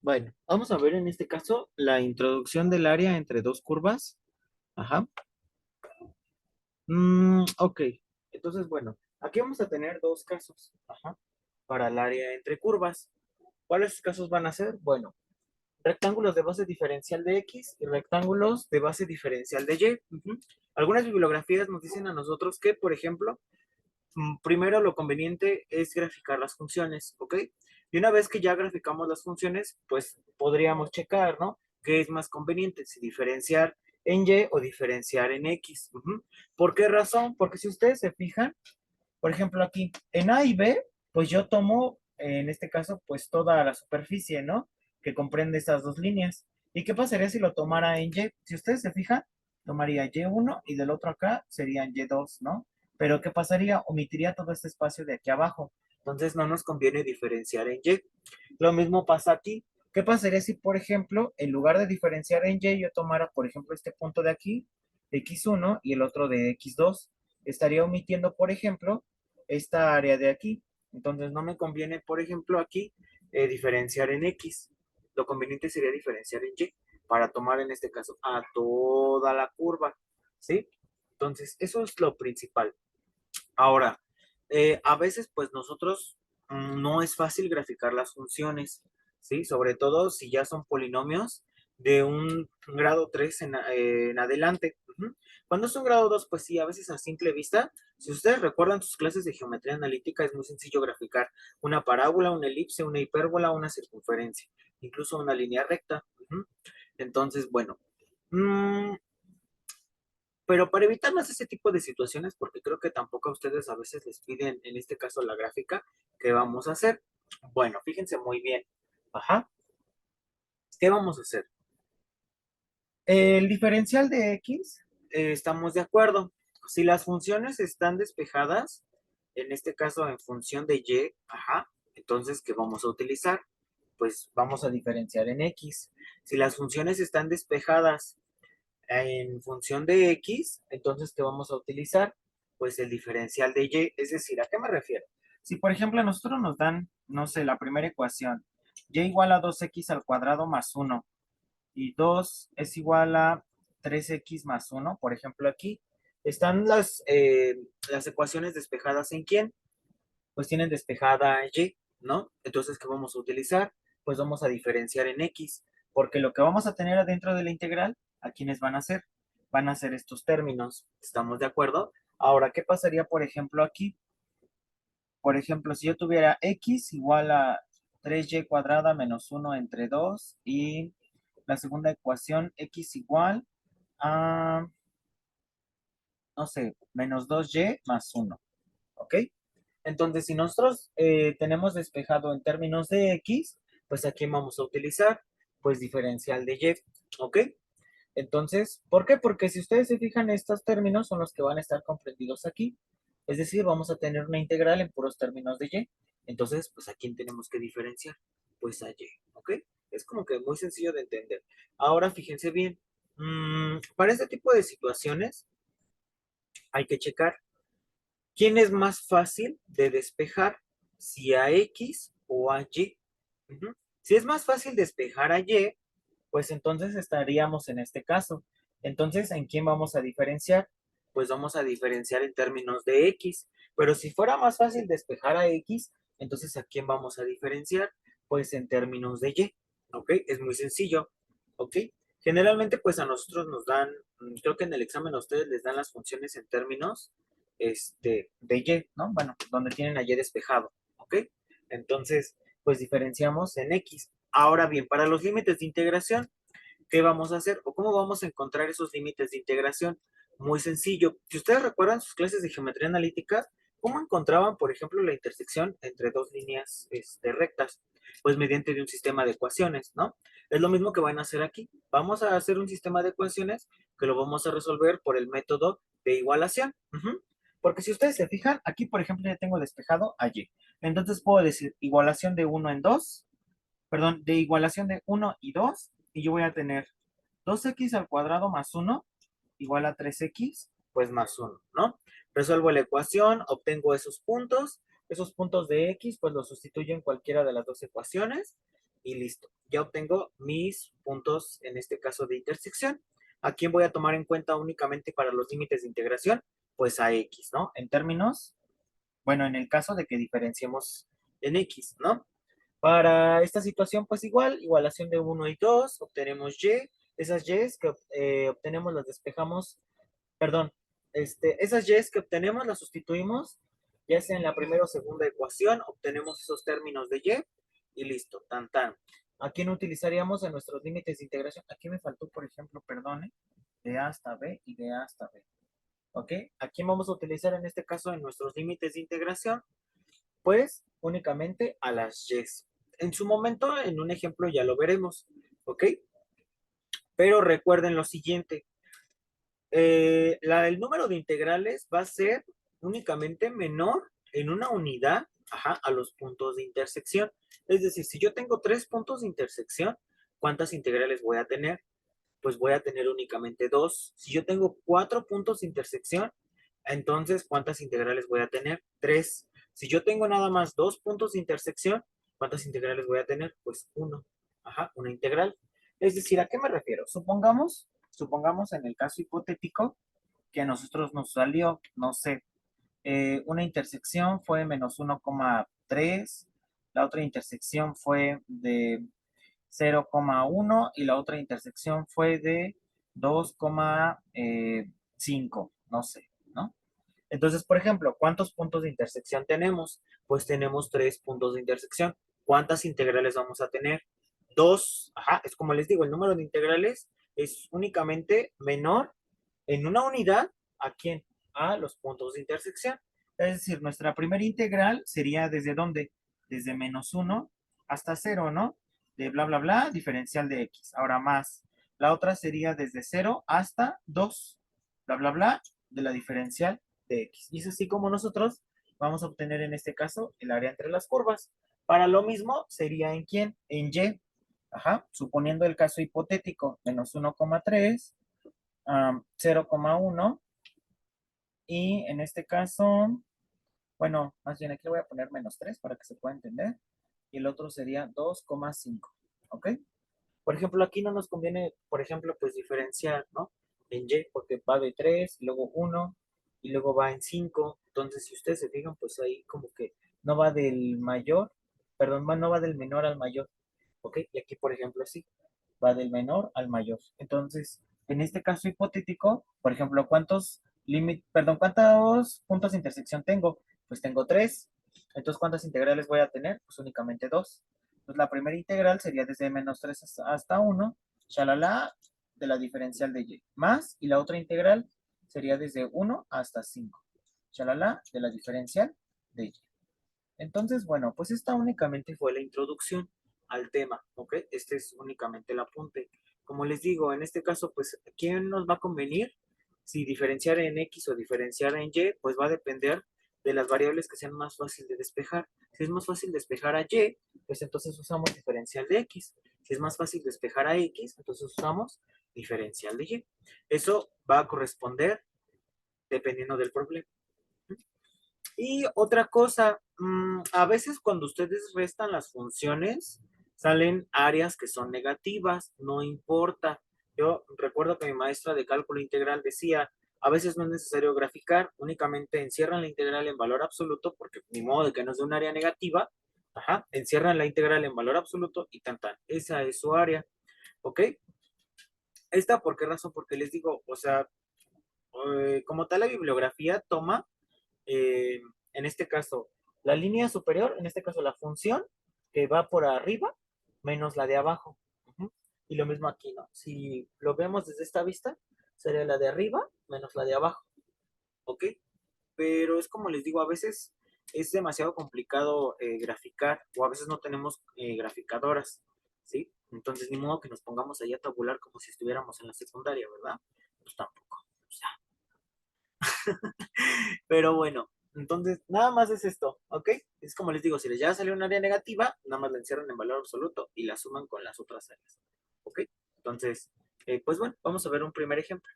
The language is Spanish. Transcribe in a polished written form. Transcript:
Bueno, vamos a ver en este caso la introducción del área entre dos curvas. Ajá. Ok. Entonces, bueno, aquí vamos a tener dos casos. Ajá. Para el área entre curvas. ¿Cuáles casos van a ser? Bueno, rectángulos de base diferencial de X y rectángulos de base diferencial de Y. Ujú. Algunas bibliografías nos dicen a nosotros que, por ejemplo, primero lo conveniente es graficar las funciones, ¿ok? Y una vez que ya graficamos las funciones, pues podríamos checar, ¿no? ¿Qué es más conveniente? Si diferenciar en Y o diferenciar en X. Ujú. ¿Por qué razón? Porque si ustedes se fijan, por ejemplo aquí, en A y B, pues yo tomo, en este caso, pues toda la superficie, ¿no? Que comprende estas dos líneas. ¿Y qué pasaría si lo tomara en Y? Si ustedes se fijan, tomaría Y1 y del otro acá serían Y2, ¿no? Pero ¿qué pasaría? Omitiría todo este espacio de aquí abajo. Entonces no nos conviene diferenciar en Y. Lo mismo pasa aquí. ¿Qué pasaría si, por ejemplo, en lugar de diferenciar en Y, yo tomara, por ejemplo, este punto de aquí, X1, y el otro de X2? Estaría omitiendo, por ejemplo, esta área de aquí. Entonces no me conviene, por ejemplo, aquí diferenciar en X. Lo conveniente sería diferenciar en Y para tomar en este caso a toda la curva, ¿sí? Entonces, eso es lo principal. Ahora, a veces pues nosotros no es fácil graficar las funciones, ¿sí? Sobre todo si ya son polinomios de un grado 3 en adelante. Ujú. Cuando es un grado 2 pues sí, a veces a simple vista, si ustedes recuerdan sus clases de geometría analítica, es muy sencillo graficar una parábola, una elipse, una hipérbola, una circunferencia, incluso una línea recta. Ujú. Entonces, bueno, mm, pero para evitar más ese tipo de situaciones, porque creo que tampoco a ustedes a veces les piden, en este caso, la gráfica, ¿qué vamos a hacer? Bueno, fíjense muy bien. Ajá. ¿Qué vamos a hacer? El diferencial de X, estamos de acuerdo. Si las funciones están despejadas, en este caso en función de Y, ajá, entonces, ¿qué vamos a utilizar? Pues vamos a diferenciar en X. Si las funciones están despejadas en función de X, entonces, ¿qué vamos a utilizar? Pues el diferencial de Y, es decir, ¿a qué me refiero? Si, por ejemplo, a nosotros nos dan, no sé, la primera ecuación, Y igual a 2X al cuadrado más uno y 2 es igual a 3X más uno, por ejemplo, aquí, están las ecuaciones despejadas en quién? Pues tienen despejada Y, ¿no? Entonces, ¿qué vamos a utilizar? Pues vamos a diferenciar en X, porque lo que vamos a tener adentro de la integral, ¿a quiénes van a ser? Van a ser estos términos, ¿estamos de acuerdo? Ahora, ¿qué pasaría, por ejemplo, aquí? Por ejemplo, si yo tuviera X igual a 3Y cuadrada menos uno entre 2 y la segunda ecuación, X igual a, no sé, menos 2Y más uno, ¿ok? Entonces, si nosotros tenemos despejado en términos de X, pues aquí vamos a utilizar, pues diferencial de Y, ¿ok? Entonces, ¿por qué? Porque si ustedes se fijan, estos términos son los que van a estar comprendidos aquí. Es decir, vamos a tener una integral en puros términos de Y. Entonces, pues ¿a quién tenemos que diferenciar? Pues a Y, ¿ok? Es como que muy sencillo de entender. Ahora, fíjense bien, para este tipo de situaciones hay que checar quién es más fácil de despejar, si a X o a Y. Ujú. Si es más fácil despejar a Y, pues entonces estaríamos en este caso. Entonces, ¿en quién vamos a diferenciar? Pues vamos a diferenciar en términos de X. Pero si fuera más fácil despejar a X, entonces ¿a quién vamos a diferenciar? Pues en términos de Y. ¿Ok? Es muy sencillo. ¿Ok? Generalmente, pues a nosotros nos dan, creo que en el examen a ustedes les dan las funciones en términos de Y, ¿no? Bueno, donde tienen a Y despejado. ¿Ok? Entonces, pues diferenciamos en X. Ahora bien, para los límites de integración, ¿qué vamos a hacer? ¿O cómo vamos a encontrar esos límites de integración? Muy sencillo. Si ustedes recuerdan sus clases de geometría analítica, ¿cómo encontraban, por ejemplo, la intersección entre dos líneas rectas? Pues mediante de un sistema de ecuaciones, ¿no? Es lo mismo que van a hacer aquí. Vamos a hacer un sistema de ecuaciones que lo vamos a resolver por el método de igualación. Ujú. Porque si ustedes se fijan, aquí, por ejemplo, ya tengo despejado a Y. Entonces puedo decir igualación de uno en 2, perdón, de igualación de uno y 2, y yo voy a tener 2X al cuadrado más uno igual a 3X, pues más uno, ¿no? Resuelvo la ecuación, obtengo esos puntos de X, pues los sustituyo en cualquiera de las dos ecuaciones, y listo. Ya obtengo mis puntos, en este caso de intersección. ¿A quién voy a tomar en cuenta únicamente para los límites de integración? Pues a X, ¿no? En términos, bueno, en el caso de que diferenciemos en X, ¿no? Para esta situación, pues igual, igualación de 1 y 2, obtenemos Y. Esas Y's que obtenemos las despejamos, perdón, esas Y's que obtenemos las sustituimos, ya sea en la primera o segunda ecuación, obtenemos esos términos de Y listo, tan tan. ¿A quién utilizaríamos en nuestros límites de integración? Aquí me faltó, por ejemplo, perdone, de A hasta B y de A hasta B. ¿Ok? ¿A quién vamos a utilizar en este caso en nuestros límites de integración? Pues únicamente a las Y's. En su momento, en un ejemplo ya lo veremos, ¿ok? Pero recuerden lo siguiente, el número de integrales va a ser únicamente menor en una unidad, ajá, a los puntos de intersección. Es decir, si yo tengo 3 puntos de intersección, ¿cuántas integrales voy a tener? Pues voy a tener únicamente 2. Si yo tengo 4 puntos de intersección, entonces, ¿cuántas integrales voy a tener? 3. Si yo tengo nada más 2 puntos de intersección, ¿cuántas integrales voy a tener? Pues 1. Ajá, una integral. Es decir, ¿a qué me refiero? Supongamos en el caso hipotético que a nosotros nos salió, no sé, una intersección fue menos 1,3, la otra intersección fue de 0,1 y la otra intersección fue de 2,5, no sé, ¿no? Entonces, por ejemplo, ¿cuántos puntos de intersección tenemos? Pues tenemos 3 puntos de intersección. ¿Cuántas integrales vamos a tener? 2. Ajá, es como les digo, el número de integrales es únicamente menor en una unidad. ¿A quién? A los puntos de intersección. Es decir, nuestra primera integral sería ¿desde dónde? Desde -1 hasta 0, ¿no? De bla, bla, bla, diferencial de X. Ahora más. La otra sería desde 0 hasta 2, bla, bla, bla, de la diferencial de X. Y es así como nosotros vamos a obtener en este caso el área entre las curvas. Para lo mismo sería ¿en quién? En Y. Ajá, suponiendo el caso hipotético, menos 1,3, 0,1, y en este caso, bueno, más bien aquí le voy a poner -3 para que se pueda entender, y el otro sería 2,5, ¿ok? Por ejemplo, aquí no nos conviene, por ejemplo, pues diferenciar, ¿no? En Y, porque va de 3, luego 1, y luego va en 5. Entonces, si ustedes se fijan, pues ahí como que no va del mayor, perdón, no va del menor al mayor, ¿ok? Y aquí, por ejemplo, sí, va del menor al mayor. Entonces, en este caso hipotético, por ejemplo, ¿cuántos puntos de intersección tengo? Pues tengo 3. Entonces, ¿cuántas integrales voy a tener? Pues únicamente 2. Entonces, la primera integral sería desde -3 hasta 1, shalala, de la diferencial de Y, más, y la otra integral sería desde 1 hasta 5, shalala, de la diferencial de Y. Entonces, bueno, pues esta únicamente fue la introducción al tema, ¿ok? Este es únicamente el apunte. Como les digo, en este caso, pues, ¿quién nos va a convenir? Si diferenciar en X o diferenciar en Y, pues va a depender de las variables que sean más fácil de despejar. Si es más fácil despejar a Y, pues entonces usamos diferencial de X. Si es más fácil despejar a X, entonces usamos diferencial de Y. Eso va a corresponder dependiendo del problema. Y otra cosa, a veces cuando ustedes restan las funciones, salen áreas que son negativas, no importa. Yo recuerdo que mi maestra de cálculo integral decía, a veces no es necesario graficar, únicamente encierran la integral en valor absoluto, porque ni modo de que nos dé un área negativa, ajá, encierran la integral en valor absoluto y tan tan, esa es su área, ¿ok? ¿Esta por qué razón? Porque les digo, o sea, como tal la bibliografía toma eh, en este caso, la línea superior, en este caso la función que va por arriba, menos la de abajo. Ujú. Y lo mismo aquí, ¿no? Si lo vemos desde esta vista, sería la de arriba menos la de abajo. ¿Ok? Pero es como les digo, a veces es demasiado complicado graficar o a veces no tenemos graficadoras, ¿sí? Entonces, ni modo que nos pongamos ahí a tabular como si estuviéramos en la secundaria, ¿verdad? Pues tampoco. O sea, pero bueno, entonces nada más es esto, ¿ok? Es como les digo, si les ya salió un área negativa, nada más la encierran en valor absoluto y la suman con las otras áreas, ¿ok? Entonces, pues bueno, vamos a ver un primer ejemplo.